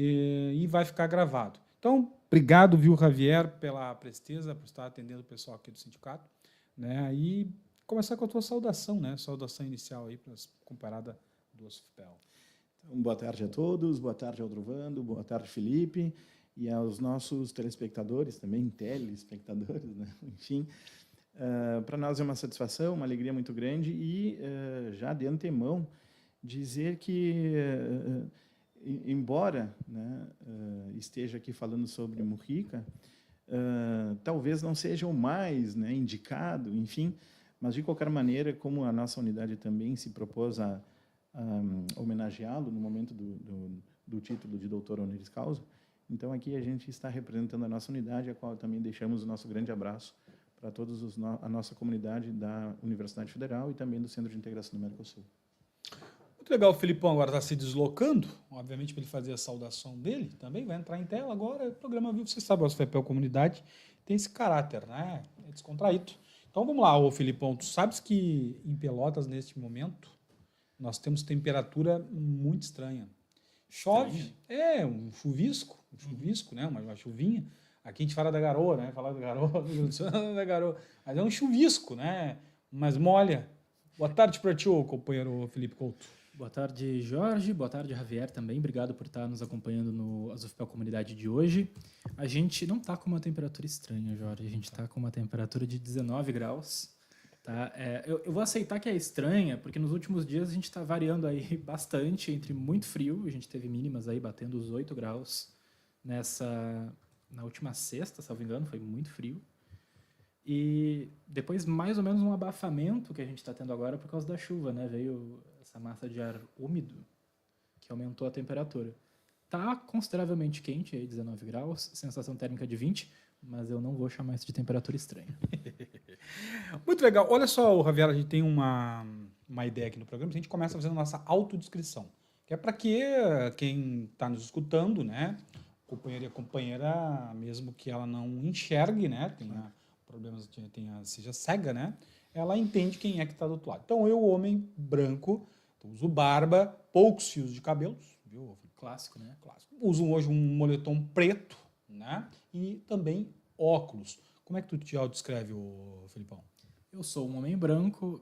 e vai ficar gravado. Então, obrigado, viu, Javier, pela presteza, por estar atendendo o pessoal aqui do sindicato, né? E começar com a tua saudação, né? Saudação inicial aí, comparada do OSFPEL. Então, boa tarde a todos, boa tarde ao Drovando, boa tarde, Felipe, e aos nossos telespectadores, também telespectadores, né? Enfim, para nós é uma satisfação, uma alegria muito grande e, já de antemão, dizer que, embora, né, esteja aqui falando sobre Mujica, talvez não seja o mais, né, indicado, enfim, mas, de qualquer maneira, como a nossa unidade também se propôs a homenageá-lo no momento do título de doutor honoris causa, então aqui a gente está representando a nossa unidade, a qual também deixamos o nosso grande abraço para todos a nossa comunidade da Universidade Federal e também do Centro de Integração do Mercosul. Muito legal, o Felipão agora está se deslocando, obviamente para ele fazer a saudação dele, também vai entrar em tela agora, o programa vivo, você sabe, o OSFPEL Comunidade tem esse caráter, né? É descontraído. Então vamos lá, ô Felipão, tu sabes que em Pelotas, neste momento, nós temos temperatura muito estranha. Chove, um chuvisco, né? Uma chuvinha. Aqui a gente fala da garoa, né? Falar da garoa, da garoa. Mas é um chuvisco, né? Mas molha. Boa tarde para ti, companheiro Felipe Couto. Boa tarde, Jorge. Boa tarde, Javier, também. Obrigado por estar nos acompanhando no OSFPEL Comunidade de hoje. A gente não está com uma temperatura estranha, Jorge. A gente está com uma temperatura de 19 graus. Tá? Eu vou aceitar que é estranha, porque nos últimos dias a gente está variando aí bastante entre muito frio, a gente teve mínimas aí batendo os 8 graus na última sexta, salvo engano, foi muito frio. E depois mais ou menos um abafamento que a gente está tendo agora por causa da chuva, né? Veio essa massa de ar úmido que aumentou a temperatura. Tá consideravelmente quente, aí 19 graus, sensação térmica de 20, mas eu não vou chamar isso de temperatura estranha. Muito legal. Olha só, Javier, a gente tem uma ideia aqui no programa, a gente começa fazendo nossa autodescrição, que é para que quem está nos escutando, né, companheiro e companheira, mesmo que ela não enxergue, né, tenha problemas, seja cega, né, ela entende quem é que está do outro lado. Então, eu, homem branco, uso barba, poucos fios de cabelos, viu? Clássico, né? Clássico. Uso hoje um moletom preto, né, e também óculos. Como é que tu te autodescreve, Felipão? Eu sou um homem branco,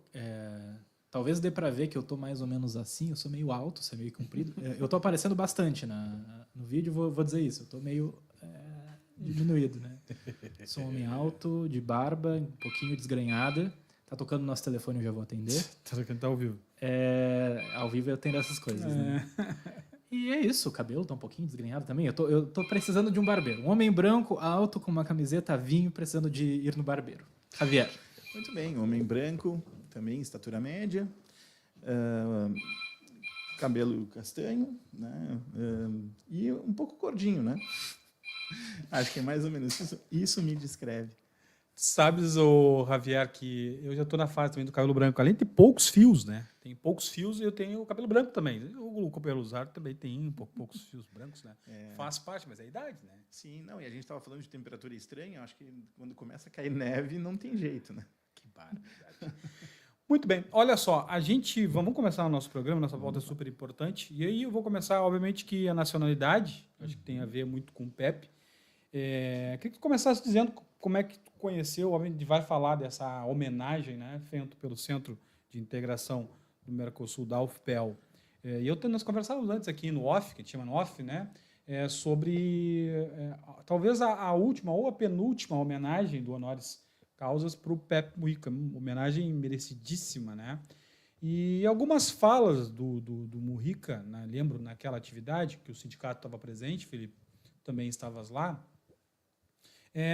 talvez dê para ver que eu tô mais ou menos assim, eu sou meio alto, sou meio comprido. Eu tô aparecendo bastante no vídeo, vou dizer isso, eu tô meio diminuído, né? Sou um homem alto, de barba, um pouquinho desgrenhada. Tá tocando nosso telefone, eu já vou atender. Tá ao vivo. Ao vivo eu atendo essas coisas, né? E é isso, o cabelo tá um pouquinho desgrenhado também. Eu tô precisando de um barbeiro. Um homem branco, alto, com uma camiseta vinho, precisando de ir no barbeiro. Javier. Muito bem, homem branco, também estatura média, cabelo castanho, né? E um pouco gordinho, né? Acho que é mais ou menos isso me descreve. Sabes, Javier, que eu já estou na fase também do cabelo branco. Além de ter poucos fios, né? Tem poucos fios e eu tenho o cabelo branco também. O companheiro Luzardo também tem poucos fios brancos, né? Faz parte, mas é a idade, né? Sim, não, e a gente estava falando de temperatura estranha, acho que quando começa a cair neve não tem jeito, né? Que barbaridade. Muito bem, olha só, vamos começar o nosso programa, nossa volta é super importante, e aí eu vou começar, obviamente, que a nacionalidade, acho que tem a ver muito com o Pepe. Queria que tu começasse dizendo como é que tu conheceu, a gente vai falar dessa homenagem, né, feita pelo Centro de Integração do Mercosul, da UFPEL. E nós conversávamos antes aqui no off, que a gente chama no off, né, sobre talvez a última ou a penúltima homenagem do Honoris Causas para o Pepe Mujica, homenagem merecidíssima, né? E algumas falas do Mujica, né, lembro naquela atividade que o sindicato estava presente, Felipe, também estavas lá,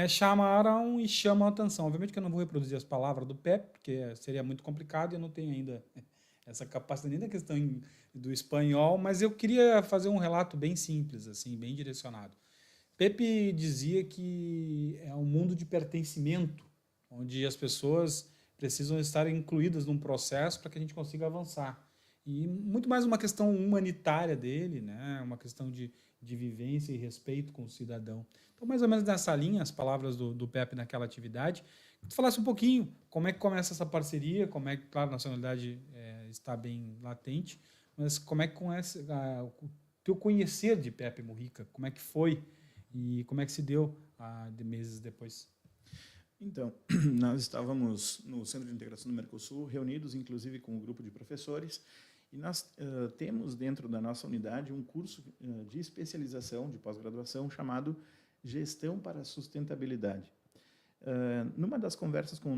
chamaram e chamam a atenção. Obviamente que eu não vou reproduzir as palavras do Pepe, porque seria muito complicado e eu não tenho ainda essa capacidade nem da questão do espanhol, mas eu queria fazer um relato bem simples, assim, bem direcionado. Pepe dizia que é um mundo de pertencimento, onde as pessoas precisam estar incluídas num processo para que a gente consiga avançar. E muito mais uma questão humanitária dele, né? Uma questão de vivência e respeito com o cidadão. Então, mais ou menos nessa linha, as palavras do Pepe naquela atividade. Tu falasse um pouquinho como é que começa essa parceria, como é que, claro, a nacionalidade está bem latente, mas como é que teu conhecer de Pepe Mujica, como é que foi e como é que se deu de meses depois? Então, nós estávamos no Centro de Integração do Mercosul, reunidos inclusive com um grupo de professores, e nós temos dentro da nossa unidade um curso de especialização, de pós-graduação, chamado Gestão para a Sustentabilidade. Numa das conversas com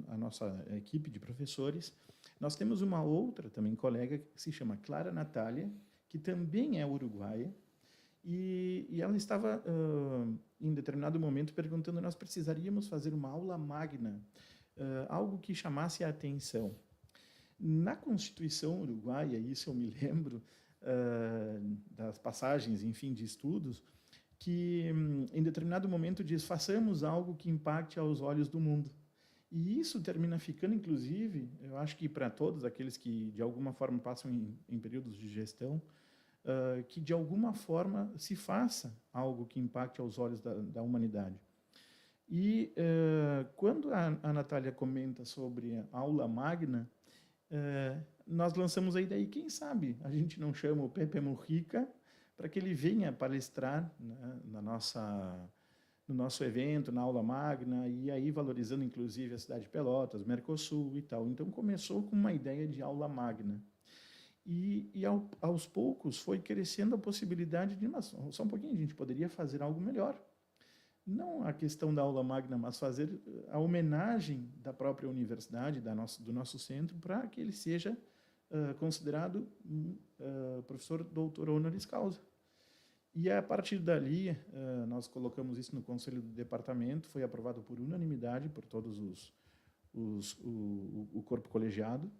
a nossa equipe de professores, nós temos uma outra também colega que se chama Clara Natália, que também é uruguaia, e ela estava, em determinado momento, perguntando: nós precisaríamos fazer uma aula magna, algo que chamasse a atenção. Na Constituição uruguaia, isso eu me lembro, das passagens, enfim, de estudos, que em determinado momento diz: façamos algo que impacte aos olhos do mundo. E isso termina ficando, inclusive, eu acho que para todos aqueles que de alguma forma passam em períodos de gestão, que de alguma forma se faça algo que impacte aos olhos da humanidade. E quando a Natália comenta sobre a aula magna, nós lançamos a ideia, e quem sabe a gente não chama o Pepe Mujica para que ele venha palestrar, né, no nosso evento, na aula magna, e aí valorizando inclusive a cidade de Pelotas, Mercosul e tal. Então começou com uma ideia de aula magna. E aos poucos foi crescendo a possibilidade de, mas, só um pouquinho, a gente poderia fazer algo melhor. Não a questão da aula magna, mas fazer a homenagem da própria universidade, do nosso centro, para que ele seja considerado professor doutor honoris causa. E a partir dali, nós colocamos isso no conselho do departamento, foi aprovado por unanimidade por todos o corpo colegiado,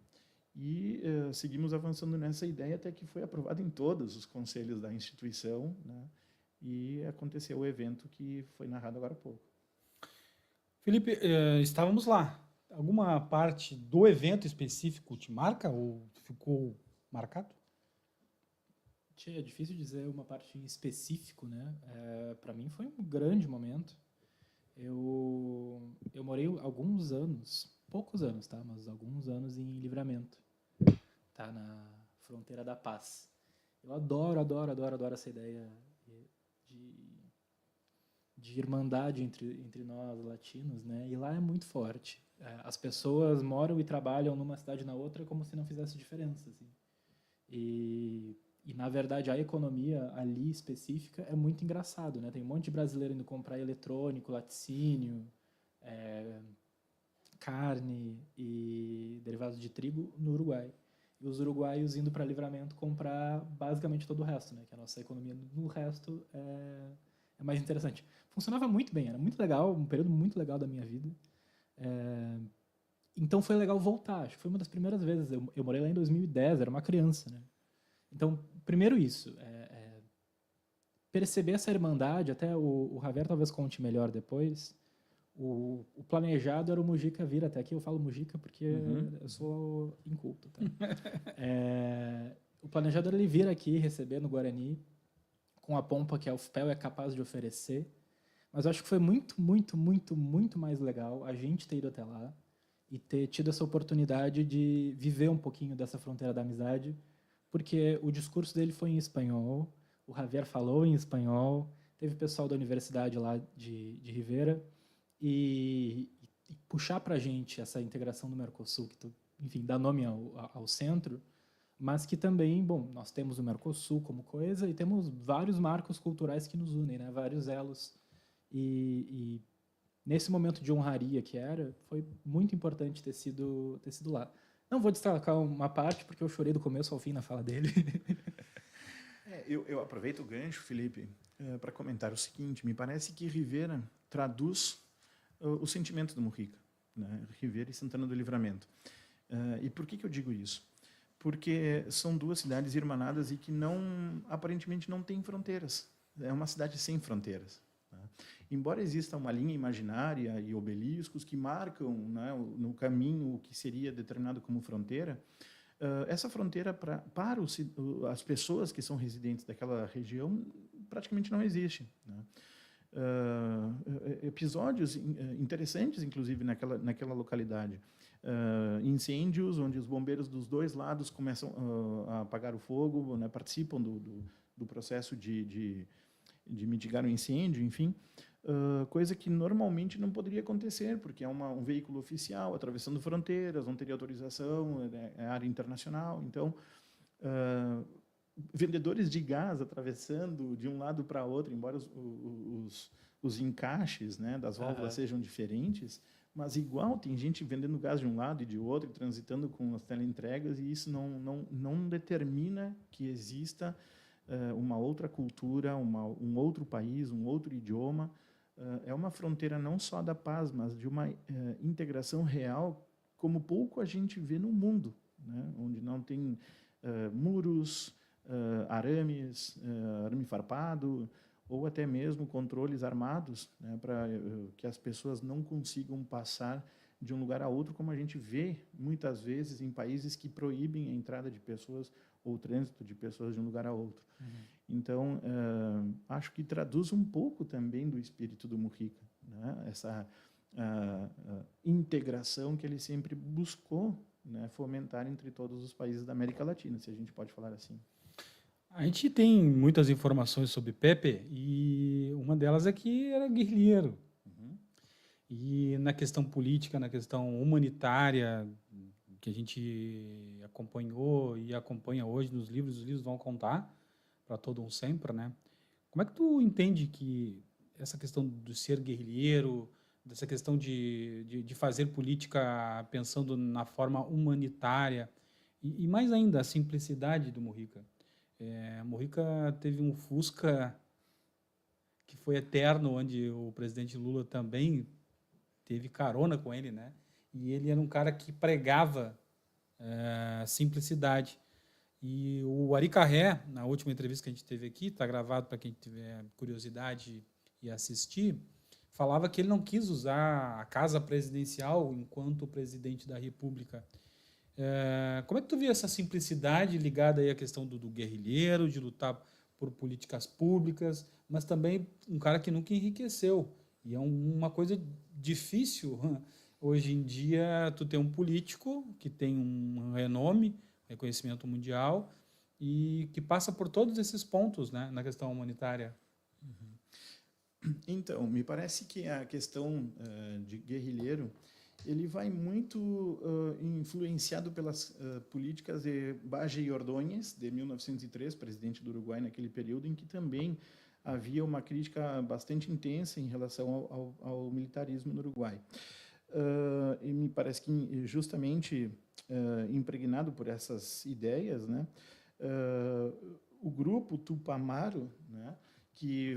e seguimos avançando nessa ideia até que foi aprovado em todos os conselhos da instituição, né? E aconteceu o evento que foi narrado agora há pouco. Felipe, estávamos lá. Alguma parte do evento específico te marca ou ficou marcado? É difícil dizer uma parte em específico, né? Para mim foi um grande momento. Eu morei alguns anos, poucos anos, tá? Mas alguns anos em Livramento, tá? Na fronteira da paz. Eu adoro essa ideia de irmandade entre nós latinos, né? E lá é muito forte. As pessoas moram e trabalham numa cidade na outra como se não fizesse diferença, assim. E na verdade a economia ali específica é muito engraçado, né? Tem um monte de brasileiro indo comprar eletrônico, laticínio, carne e derivados de trigo no Uruguai. E os uruguaios indo para Livramento comprar basicamente todo o resto, né? Que a nossa economia no resto é mais interessante. Funcionava muito bem, era muito legal, um período muito legal da minha vida. Então foi legal voltar, acho que foi uma das primeiras vezes. Eu morei lá em 2010, era uma criança, né? Então, primeiro isso, perceber essa irmandade, até o Javier talvez conte melhor depois. O planejado era o Mujica vir até aqui. Eu falo Mujica porque eu sou inculto, tá? O planejado era ele vir aqui receber no Guarani com a pompa que a UFPEL é capaz de oferecer. Mas eu acho que foi muito, muito, muito, muito mais legal a gente ter ido até lá e ter tido essa oportunidade de viver um pouquinho dessa fronteira da amizade, porque o discurso dele foi em espanhol, o Javier falou em espanhol, teve pessoal da universidade lá de Rivera, e puxar para a gente essa integração do Mercosul, que, enfim, dá nome ao centro, mas que também, bom, nós temos o Mercosul como coisa e temos vários marcos culturais que nos unem, né? Vários elos. E nesse momento de honraria que foi muito importante ter sido lá. Não vou destacar uma parte, porque eu chorei do começo ao fim na fala dele. Eu aproveito o gancho, Felipe, para comentar o seguinte: me parece que Rivera traduz o sentimento do Mujica, né? Rivera e Santana do Livramento. E por que eu digo isso? Porque são duas cidades irmanadas e que aparentemente não têm fronteiras. É uma cidade sem fronteiras. Né? Embora exista uma linha imaginária e obeliscos que marcam, né, no caminho o que seria determinado como fronteira, essa fronteira para as pessoas que são residentes daquela região praticamente não existe. Né? episódios interessantes, inclusive, naquela localidade. Incêndios, onde os bombeiros dos dois lados começam a apagar o fogo, né, participam do processo de mitigar o incêndio, enfim. Coisa que normalmente não poderia acontecer, porque é um veículo oficial atravessando fronteiras, não teria autorização, é área internacional. Então, vendedores de gás atravessando de um lado para outro, embora os encaixes, né, das válvulas sejam diferentes, mas igual tem gente vendendo gás de um lado e de outro, transitando com as teleentregas, e isso não determina que exista uma outra cultura, um outro país, um outro idioma. É uma fronteira não só da paz, mas de uma integração real, como pouco a gente vê no mundo, né? Onde não tem muros, arame farpado, ou até mesmo controles armados, né, para que as pessoas não consigam passar de um lugar a outro, como a gente vê muitas vezes em países que proíbem a entrada de pessoas ou o trânsito de pessoas de um lugar a outro. Então, acho que traduz um pouco também do espírito do Mujica, né? Essa integração que ele sempre buscou, né, fomentar entre todos os países da América Latina, se a gente pode falar assim. A gente tem muitas informações sobre Pepe e uma delas é que era guerrilheiro. E na questão política, na questão humanitária, que a gente acompanhou e acompanha hoje nos livros, os livros vão contar para todo um sempre, né? Como é que tu entende que essa questão do ser guerrilheiro, dessa questão de fazer política pensando na forma humanitária e mais ainda a simplicidade do Mujica? Mujica teve um Fusca que foi eterno, onde o presidente Lula também teve carona com ele, né? E ele era um cara que pregava simplicidade. E o Ari Carré, na última entrevista que a gente teve aqui, está gravado para quem tiver curiosidade e assistir, falava que ele não quis usar a casa presidencial enquanto presidente da República. Como é que tu vê essa simplicidade ligada aí à questão do guerrilheiro, de lutar por políticas públicas, mas também um cara que nunca enriqueceu? E é uma coisa difícil hoje em dia tu ter um político que tem um renome, reconhecimento mundial e que passa por todos esses pontos, né, na questão humanitária. Então, me parece que a questão de guerrilheiro ele vai muito influenciado pelas políticas de Bagé e Ordóñez, de 1903, presidente do Uruguai naquele período, em que também havia uma crítica bastante intensa em relação ao militarismo no Uruguai. E me parece que justamente impregnado por essas ideias, né, o grupo Tupamaru, né, de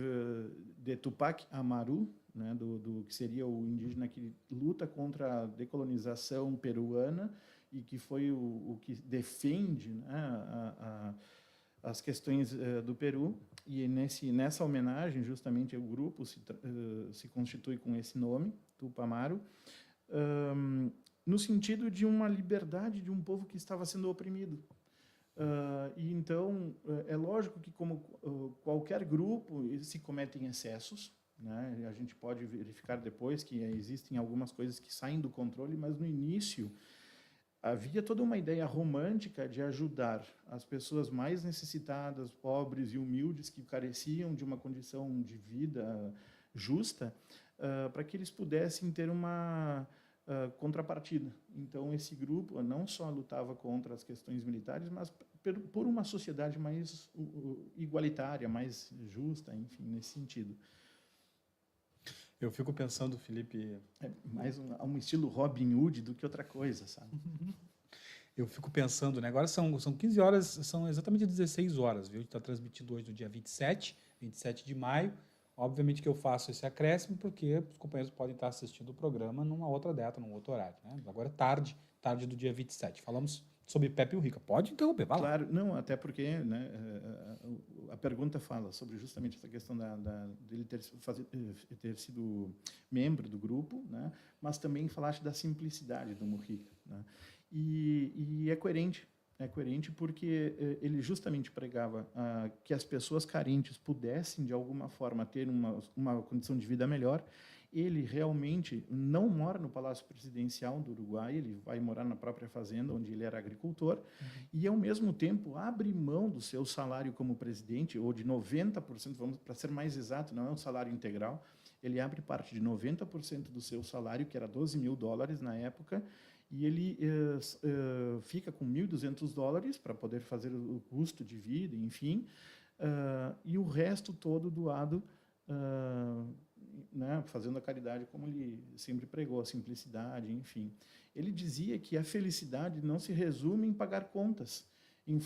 Tupac Amaru, né, do que seria o indígena que luta contra a decolonização peruana e que foi o que defende, né, as questões do Peru. E nessa homenagem, justamente, o grupo se constitui com esse nome, Tupamaru, no sentido de uma liberdade de um povo que estava sendo oprimido. E então, é lógico que, como qualquer grupo, se cometem excessos, né? A gente pode verificar depois que existem algumas coisas que saem do controle, mas no início havia toda uma ideia romântica de ajudar as pessoas mais necessitadas, pobres e humildes, que careciam de uma condição de vida justa, para que eles pudessem ter uma contrapartida. Então, esse grupo não só lutava contra as questões militares, mas por uma sociedade mais igualitária, mais justa, enfim, nesse sentido. Eu fico pensando, Felipe... É mais um estilo Robin Hood do que outra coisa, sabe? Eu fico pensando, né? Agora são 15 horas, são exatamente 16 horas, viu? A gente está transmitindo hoje no dia 27 de maio. Obviamente que eu faço esse acréscimo porque os companheiros podem estar assistindo o programa numa outra data, num outro horário, né? Agora é tarde do dia 27. Falamos sobre Pepe Mujica. Pode interromper, vai lá. Claro, não, até porque, né, a pergunta fala sobre justamente essa questão dele ter sido membro do grupo, né, mas também falaste da simplicidade do Mujica, né, e é coerente, É coerente porque ele justamente pregava que as pessoas carentes pudessem, de alguma forma, ter uma condição de vida melhor. Ele realmente não mora no Palácio Presidencial do Uruguai, ele vai morar na própria fazenda, onde ele era agricultor, e, ao mesmo tempo, abre mão do seu salário como presidente, ou de 90%, vamos para ser mais exato, não é um salário integral, ele abre parte de 90% do seu salário, que era $12.000 na época, e ele fica com $1.200 para poder fazer o custo de vida, enfim, e o resto todo doado, né, fazendo a caridade como ele sempre pregou, a simplicidade, enfim. Ele dizia que a felicidade não se resume em pagar contas, em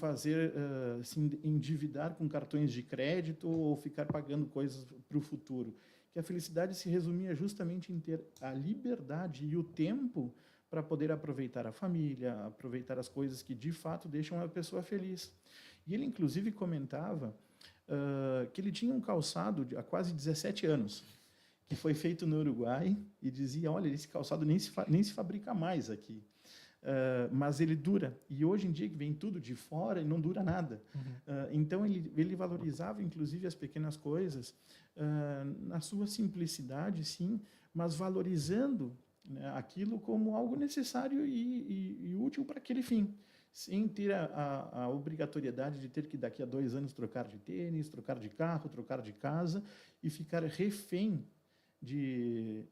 se endividar com cartões de crédito ou ficar pagando coisas para o futuro, que a felicidade se resumia justamente em ter a liberdade e o tempo para poder aproveitar a família, aproveitar as coisas que de fato deixam a pessoa feliz. E ele inclusive comentava que ele tinha um calçado há quase 17 anos, que foi feito no Uruguai, e dizia, olha, esse calçado nem se fabrica mais aqui. Mas ele dura. E hoje em dia, que vem tudo de fora, e não dura nada. Então, ele valorizava, inclusive, as pequenas coisas, na sua simplicidade, sim, mas valorizando, né, aquilo como algo necessário e útil para aquele fim, sem ter a obrigatoriedade de ter que, daqui a 2 anos, trocar de tênis, trocar de carro, trocar de casa, e ficar refém de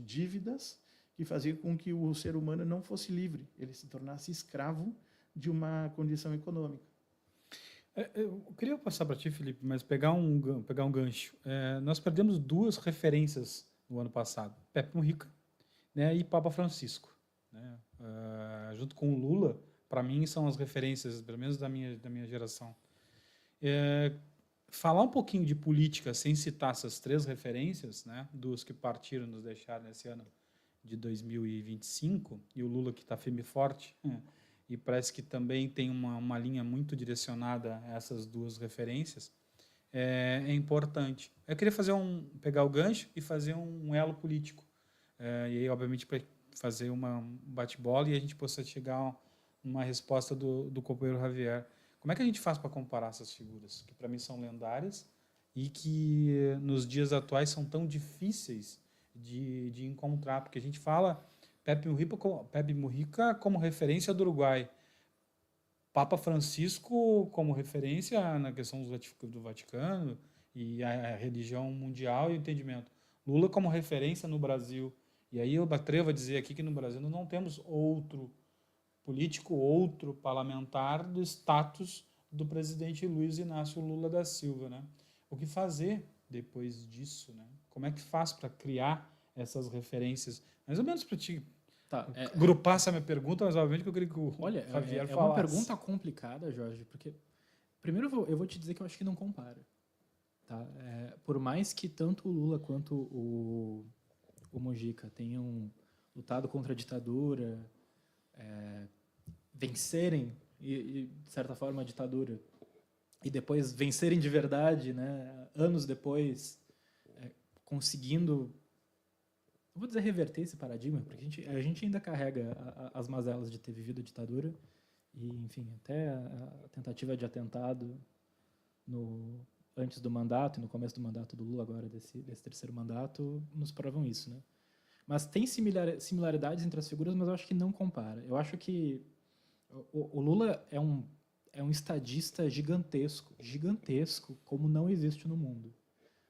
dívidas que faziam com que o ser humano não fosse livre, ele se tornasse escravo de uma condição econômica. Eu queria passar para ti, Felipe, mas pegar um gancho. Nós perdemos 2 referências no ano passado, Pepe Mujica, né, e Papa Francisco, né? Junto com o Lula, para mim são as referências, pelo menos da minha geração. Falar um pouquinho de política sem citar essas 3 referências, né, dos que partiram, nos deixaram nesse ano de 2025, e o Lula que está firme e forte, e parece que também tem uma linha muito direcionada a essas 2 referências, é importante. Eu queria pegar o gancho e fazer um elo político. E aí, obviamente, para fazer um bate-bola e a gente possa chegar a uma resposta do companheiro Javier. Como é que a gente faz para comparar essas figuras, que para mim são lendárias e que nos dias atuais são tão difíceis de encontrar? Porque a gente fala Pepe Mujica como referência do Uruguai, Papa Francisco como referência na questão do Vaticano e a religião mundial e o entendimento. Lula como referência no Brasil. E aí eu atrevo a dizer aqui que no Brasil nós não temos outro político, outro parlamentar do status do presidente Luiz Inácio Lula da Silva, né? O que fazer depois disso, né? Como é que faz para criar essas referências? Mais ou menos para ti agrupar essa minha pergunta, mas obviamente que eu queria que o Javier falasse. É uma pergunta complicada, Jorge, porque primeiro eu vou te dizer que eu acho que não compara. Tá? Por mais que tanto o Lula quanto o Mujica tenham lutado contra a ditadura, vencerem, de certa forma, a ditadura, e depois vencerem de verdade, né, anos depois, conseguindo, não vou dizer reverter esse paradigma, porque a gente ainda carrega as mazelas de ter vivido a ditadura, e, enfim, até a tentativa de atentado antes do mandato e no começo do mandato do Lula, agora desse terceiro mandato, nos provam isso, né? Mas tem similaridades entre as figuras, mas eu acho que não compara. Eu acho que o Lula é um estadista gigantesco, como não existe no mundo.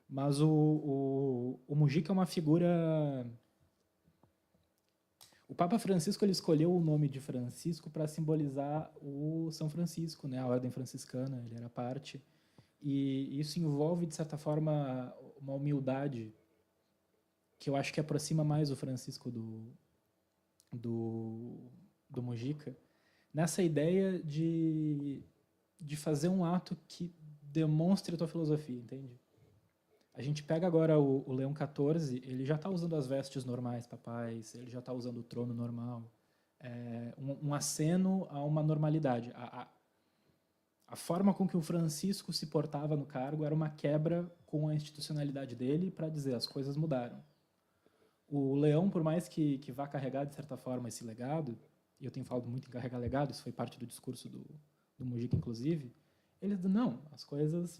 Mas o Mujica é uma figura... O Papa Francisco ele escolheu o nome de Francisco para simbolizar o São Francisco, né? A ordem franciscana, ele era parte. E isso envolve, de certa forma, uma humildade que eu acho que aproxima mais o Francisco do Mujica, nessa ideia de fazer um ato que demonstre a tua filosofia, entende? A gente pega agora o Leão XIV, ele já está usando as vestes normais papais, ele já está usando o trono normal, um aceno a uma normalidade. A forma com que o Francisco se portava no cargo era uma quebra com a institucionalidade dele para dizer as coisas mudaram. O Leão, por mais que vá carregar, de certa forma, esse legado, e eu tenho falado muito em carregar legado, isso foi parte do discurso do Mujica, inclusive, ele diz, não, as coisas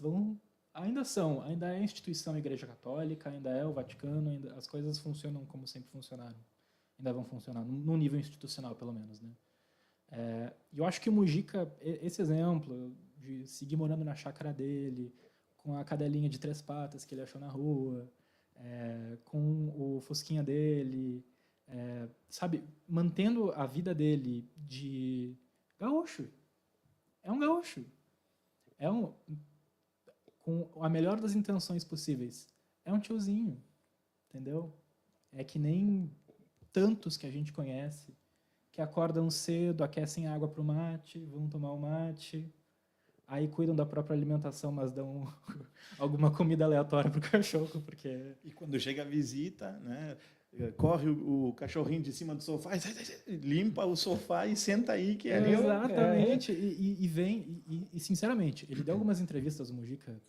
ainda é a instituição Igreja Católica, ainda é o Vaticano, as coisas funcionam como sempre funcionaram, ainda vão funcionar, no nível institucional, pelo menos, né? E eu acho que o Mujica, esse exemplo de seguir morando na chácara dele, com a cadelinha de 3 patas que ele achou na rua, com o fusquinha dele, sabe, mantendo a vida dele de gaúcho. É um gaúcho. Com a melhor das intenções possíveis. É um tiozinho, entendeu? É que nem tantos que a gente conhece, que acordam cedo, aquecem água para o mate, vão tomar o mate, aí cuidam da própria alimentação, mas dão alguma comida aleatória para o cachorro, porque... E quando chega a visita, né, corre o cachorrinho de cima do sofá, limpa o sofá e senta aí, que é ali. Exatamente. E vem, e sinceramente, ele deu algumas entrevistas do Mujica.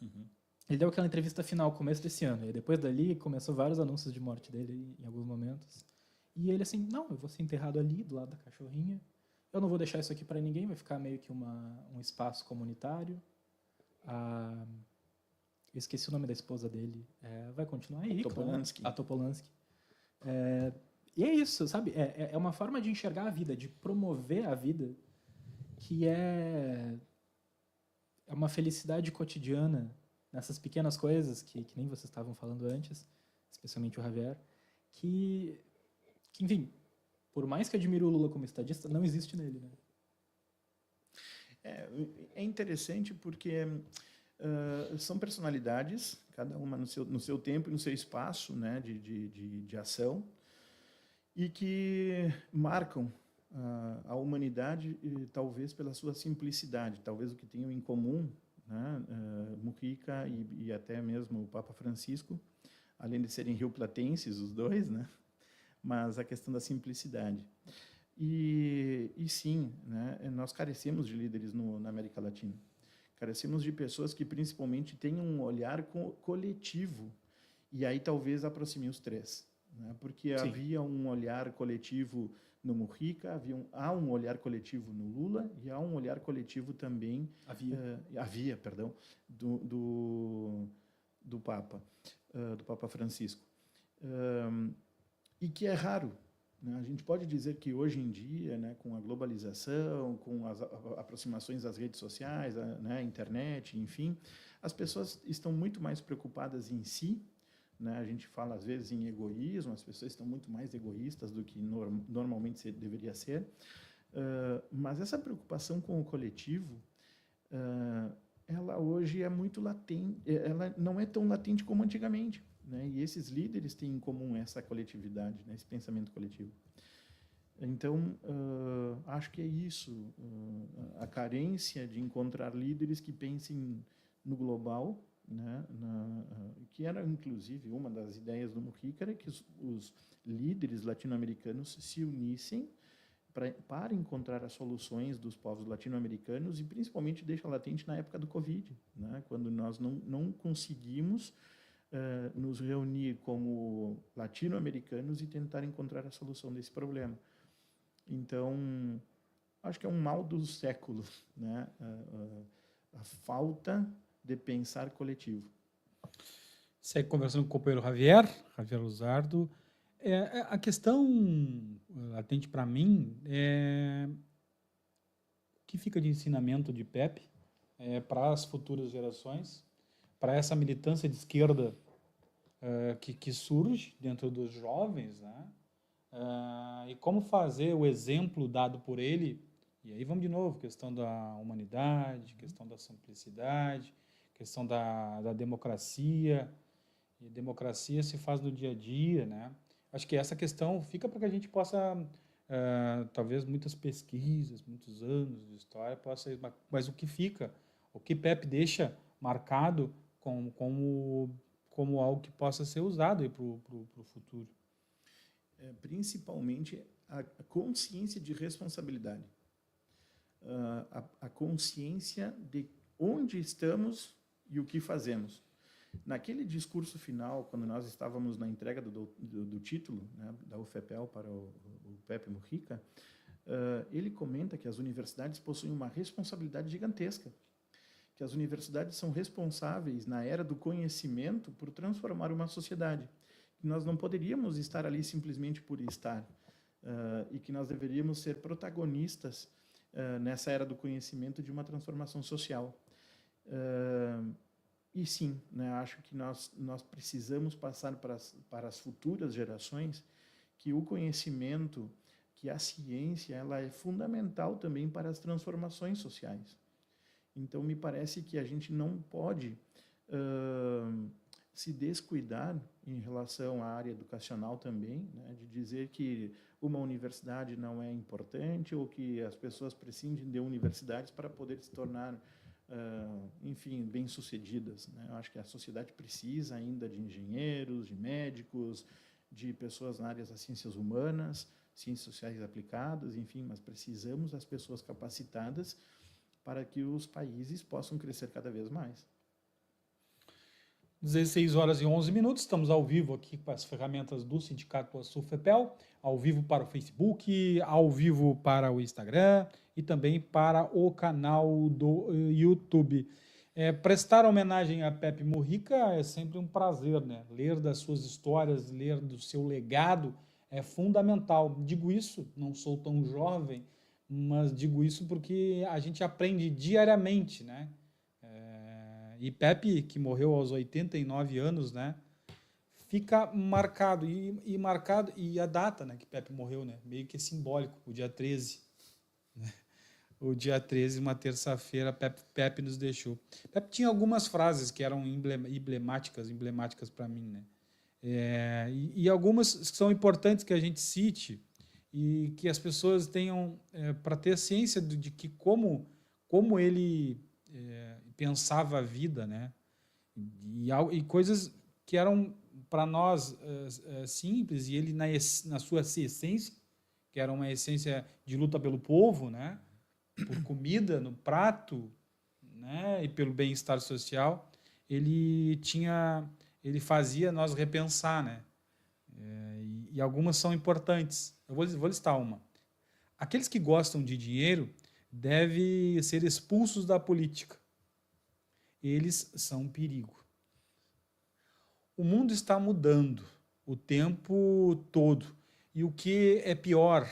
Ele deu aquela entrevista final, começo desse ano, e depois dali começou vários anúncios de morte dele em alguns momentos. E ele assim, não, eu vou ser enterrado ali, do lado da cachorrinha. Eu não vou deixar isso aqui para ninguém, vai ficar meio que um espaço comunitário. Eu esqueci o nome da esposa dele. Vai continuar aí, Topolansky. A Topolansky. E é isso, sabe? É uma forma de enxergar a vida, de promover a vida, que é uma felicidade cotidiana nessas pequenas coisas que nem vocês estavam falando antes, especialmente o Javier, que enfim, por mais que admire o Lula como estadista, não existe nele, né? É interessante porque são personalidades, cada uma no seu tempo e no seu espaço, né, de ação, e que marcam a humanidade, talvez pela sua simplicidade, talvez o que tenham em comum, né, Mujica e até mesmo o Papa Francisco, além de serem rioplatenses os dois, né, mas a questão da simplicidade. E sim, né, nós carecemos de líderes na América Latina. Carecemos de pessoas que principalmente tenham um olhar coletivo, e aí talvez aproxime os três, né, porque Sim. havia um olhar coletivo no Mujica, há um olhar coletivo no Lula, e há um olhar coletivo também... Havia, perdão, do Papa Francisco. E que é raro, né? A gente pode dizer que hoje em dia, né, com a globalização, com as aproximações das redes sociais, né, internet, enfim, as pessoas estão muito mais preocupadas em si, né? A gente fala às vezes em egoísmo, as pessoas estão muito mais egoístas do que normalmente deveria ser, mas essa preocupação com o coletivo, ela hoje é muito latente, ela não é tão latente como antigamente, né? E esses líderes têm em comum essa coletividade, né? Esse pensamento coletivo. Então, acho que é isso, a carência de encontrar líderes que pensem no global, né? Que era, inclusive, uma das ideias do Mujica, era que os líderes latino-americanos se unissem para encontrar as soluções dos povos latino-americanos, e principalmente deixa latente na época do Covid, né? Quando nós não conseguimos nos reunir como latino-americanos e tentar encontrar a solução desse problema. Então, acho que é um mal do século, né? A falta de pensar coletivo. Segue conversando com o companheiro Javier Luzardo. A questão latente para mim é o que fica de ensinamento de Pepe para as futuras gerações, para essa militância de esquerda que surge dentro dos jovens, né? E como fazer o exemplo dado por ele, e aí vamos de novo, questão da humanidade, questão da simplicidade, questão da democracia, e democracia se faz no dia a dia, né? Acho que essa questão fica para que a gente possa, talvez muitas pesquisas, muitos anos de história, mas o que fica, o que Pepe deixa marcado como algo que possa ser usado para o futuro. Principalmente a consciência de responsabilidade, a consciência de onde estamos e o que fazemos. Naquele discurso final, quando nós estávamos na entrega do título, né, da UFPEL para o Pepe Mujica, ele comenta que as universidades possuem uma responsabilidade gigantesca, que as universidades são responsáveis, na era do conhecimento, por transformar uma sociedade. Que nós não poderíamos estar ali simplesmente por estar, e que nós deveríamos ser protagonistas nessa era do conhecimento de uma transformação social. E sim, né, acho que nós precisamos passar para as futuras gerações que o conhecimento, que a ciência, ela é fundamental também para as transformações sociais. Então, me parece que a gente não pode se descuidar em relação à área educacional também, né, de dizer que uma universidade não é importante ou que as pessoas prescindem de universidades para poder se tornar, enfim, bem-sucedidas, né? Eu acho que a sociedade precisa ainda de engenheiros, de médicos, de pessoas na área das ciências humanas, ciências sociais aplicadas, enfim, mas precisamos das pessoas capacitadas para que os países possam crescer cada vez mais. 16 horas e 11 minutos, estamos ao vivo aqui com as ferramentas do Sindicato ASUFEPEL, ao vivo para o Facebook, ao vivo para o Instagram e também para o canal do YouTube. Prestar homenagem a Pepe Mujica é sempre um prazer, né? Ler das suas histórias, ler do seu legado é fundamental. Digo isso, não sou tão jovem, mas digo isso porque a gente aprende diariamente, né? E Pepe, que morreu aos 89 anos, né? Fica marcado, marcado, e a data, né, que Pepe morreu, né? Meio que é simbólico, o dia 13. Né? O dia 13, uma terça-feira, Pepe nos deixou. Pepe tinha algumas frases que eram emblemáticas para mim, né? E algumas que são importantes que a gente cite e que as pessoas tenham para ter ciência de que como ele pensava a vida, né? E coisas que eram para nós simples, e ele na sua essência, que era uma essência de luta pelo povo, né? Por comida no prato, né? E pelo bem-estar social, ele fazia nós repensar, né? E algumas são importantes. Eu vou listar uma. Aqueles que gostam de dinheiro devem ser expulsos da política. Eles são um perigo. O mundo está mudando o tempo todo. E o que é pior,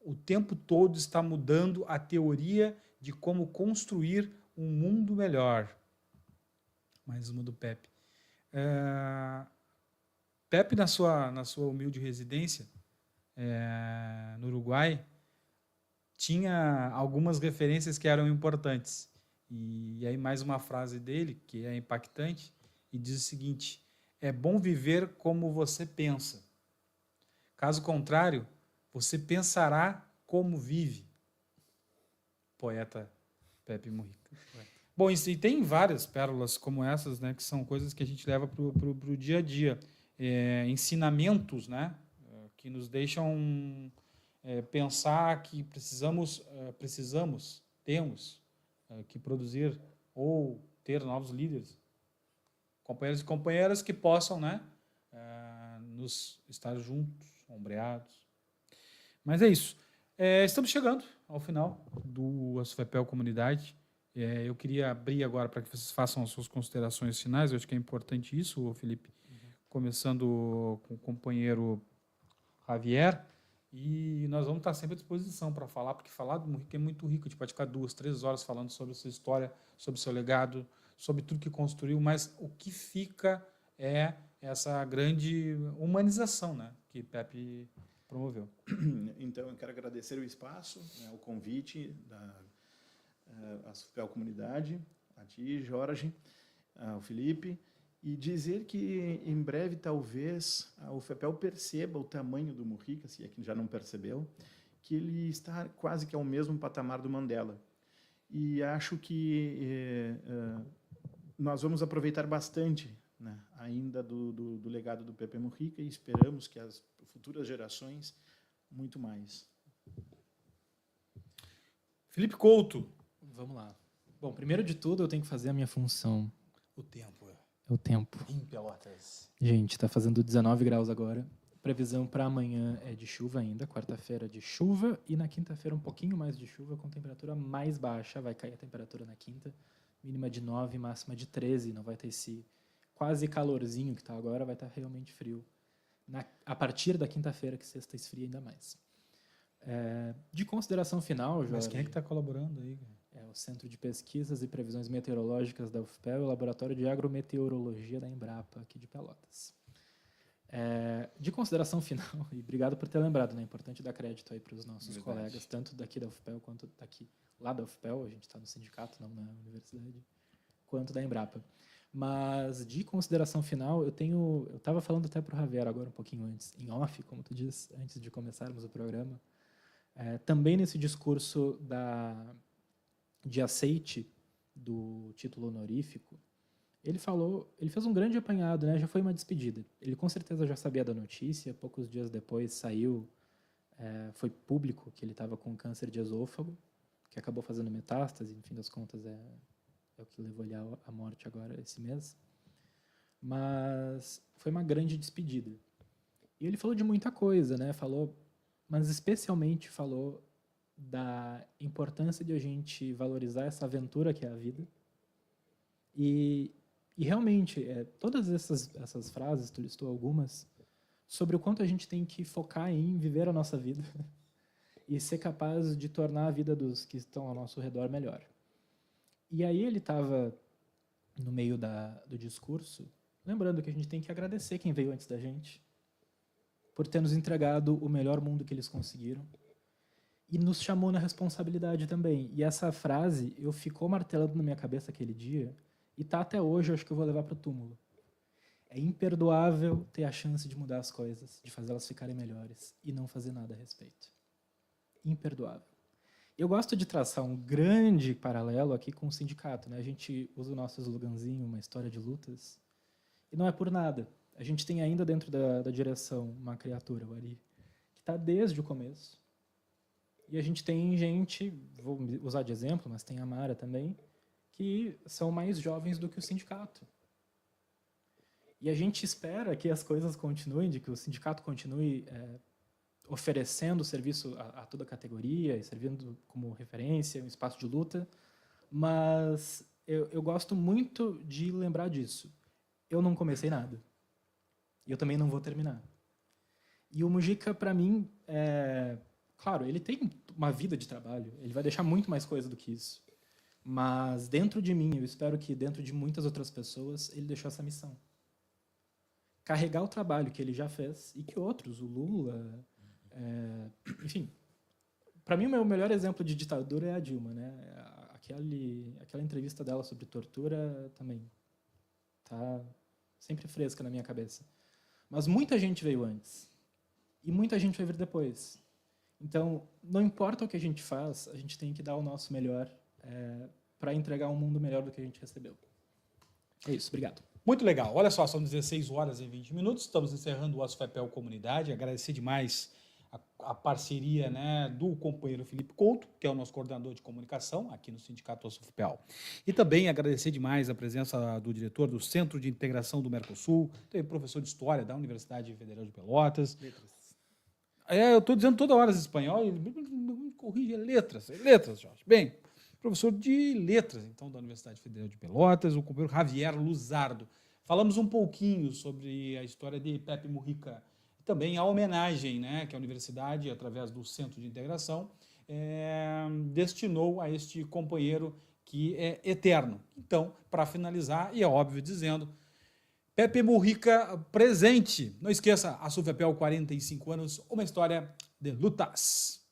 o tempo todo está mudando a teoria de como construir um mundo melhor. Mais uma do Pepe. Pepe, na sua humilde residência no Uruguai, tinha algumas referências que eram importantes. E aí mais uma frase dele, que é impactante, e diz o seguinte: é bom viver como você pensa. Caso contrário, você pensará como vive. Poeta Pepe Mujica. Bom, e tem várias pérolas como essas, né, que são coisas que a gente leva para o dia a dia. Ensinamentos, né, que nos deixam pensar que temos que produzir ou ter novos líderes, companheiros e companheiras que possam, né, nos estar juntos, ombreados. Mas é isso. Estamos chegando ao final do ASUFEPEL Comunidade. Eu queria abrir agora para que vocês façam as suas considerações finais. Eu acho que é importante isso, Felipe. Começando com o companheiro Javier. E nós vamos estar sempre à disposição para falar, porque falar do Mujica é muito rico. A gente pode ficar 2, 3 horas falando sobre a sua história, sobre o seu legado, sobre tudo que construiu, mas o que fica é essa grande humanização, né, que Pepe promoveu. Então, eu quero agradecer o espaço, né, o convite da ASUFEPEL Comunidade, a ti, Jorge, ao Felipe, e dizer que, em breve, talvez, a UFPEL perceba o tamanho do Mujica, se é que já não percebeu, que ele está quase que ao mesmo patamar do Mandela. E acho que nós vamos aproveitar bastante, né, ainda do legado do Pepe Mujica, e esperamos que as futuras gerações, muito mais. Felipe Couto. Vamos lá. Bom, primeiro de tudo, eu tenho que fazer a minha função. O tempo. É o tempo. Em Pelotas. Gente, tá fazendo 19 graus agora. Previsão para amanhã é de chuva ainda, quarta-feira de chuva, e na quinta-feira um pouquinho mais de chuva, com temperatura mais baixa. Vai cair a temperatura na quinta, mínima de 9, máxima de 13. Não vai ter esse quase calorzinho que está agora, vai estar realmente frio. A partir da quinta-feira, que sexta esfria ainda mais. De consideração final, Jorge... Mas quem é que está colaborando aí? É o Centro de Pesquisas e Previsões Meteorológicas da UFPEL e o Laboratório de Agrometeorologia da Embrapa, aqui de Pelotas. De consideração final, e obrigado por ter lembrado, né? É importante dar crédito aí para os nossos colegas, tanto daqui da UFPEL quanto lá da UFPEL, a gente está no sindicato, não na universidade, quanto da Embrapa. Mas, de consideração final, eu estava falando até para o Javier agora um pouquinho antes, em off, como tu diz, antes de começarmos o programa, também nesse discurso de aceite do título honorífico, ele fez um grande apanhado, né? Já foi uma despedida. Ele com certeza já sabia da notícia, poucos dias depois saiu, foi público que ele estava com câncer de esôfago, que acabou fazendo metástase, no fim das contas é o que levou ele à morte agora esse mês. Mas foi uma grande despedida. E ele falou de muita coisa, né? Mas especialmente falou da importância de a gente valorizar essa aventura que é a vida. E realmente, todas essas frases, tu listou algumas, sobre o quanto a gente tem que focar em viver a nossa vida e ser capaz de tornar a vida dos que estão ao nosso redor melhor. E aí ele estava no meio do discurso, lembrando que a gente tem que agradecer quem veio antes da gente, por ter nos entregado o melhor mundo que eles conseguiram, e nos chamou na responsabilidade também. E essa frase ficou martelando na minha cabeça aquele dia, e tá até hoje, eu acho que eu vou levar para o túmulo. É imperdoável ter a chance de mudar as coisas, de fazê-las ficarem melhores, e não fazer nada a respeito. Imperdoável. Eu gosto de traçar um grande paralelo aqui com o sindicato, né? A gente usa o nosso sloganzinho, uma história de lutas, e não é por nada. A gente tem ainda dentro da direção uma criatura, o Ari, que está desde o começo. E a gente tem gente, vou usar de exemplo, mas tem a Mara também, que são mais jovens do que o sindicato. E a gente espera que as coisas continuem, de que o sindicato continue oferecendo serviço a toda a categoria e servindo como referência, um espaço de luta, mas eu gosto muito de lembrar disso. Eu não comecei nada. E eu também não vou terminar. E o Mujica, para mim, claro, ele tem uma vida de trabalho, ele vai deixar muito mais coisa do que isso. Mas dentro de mim, eu espero que dentro de muitas outras pessoas, ele deixou essa missão. Carregar o trabalho que ele já fez e que outros, o Lula, enfim. Para mim, o meu melhor exemplo de ditadura é a Dilma, né? Aquela entrevista dela sobre tortura também tá sempre fresca na minha cabeça. Mas muita gente veio antes. E muita gente vai vir depois. Então, não importa o que a gente faz, a gente tem que dar o nosso melhor para entregar um mundo melhor do que a gente recebeu. É isso, obrigado. Muito legal. Olha só, são 16 horas e 20 minutos. Estamos encerrando o ASUFEPEL Comunidade. Agradecer demais a parceria, né, do companheiro Felipe Couto, que é o nosso coordenador de comunicação aqui no Sindicato ASUFPEL. E também agradecer demais a presença do diretor do Centro de Integração do Mercosul, tem professor de História da Universidade Federal de Pelotas. Letras. Eu estou dizendo toda hora espanhol, e me corrige, letras, Jorge. Bem, professor de Letras, então, da Universidade Federal de Pelotas, o companheiro Javier Luzardo. Falamos um pouquinho sobre a história de Pepe Mujica, também a homenagem, né, que a universidade, através do Centro de Integração, destinou a este companheiro que é eterno. Então, para finalizar, e é óbvio dizendo, Pepe Mujica presente. Não esqueça, ASUFEPEL 45 anos, uma história de lutas.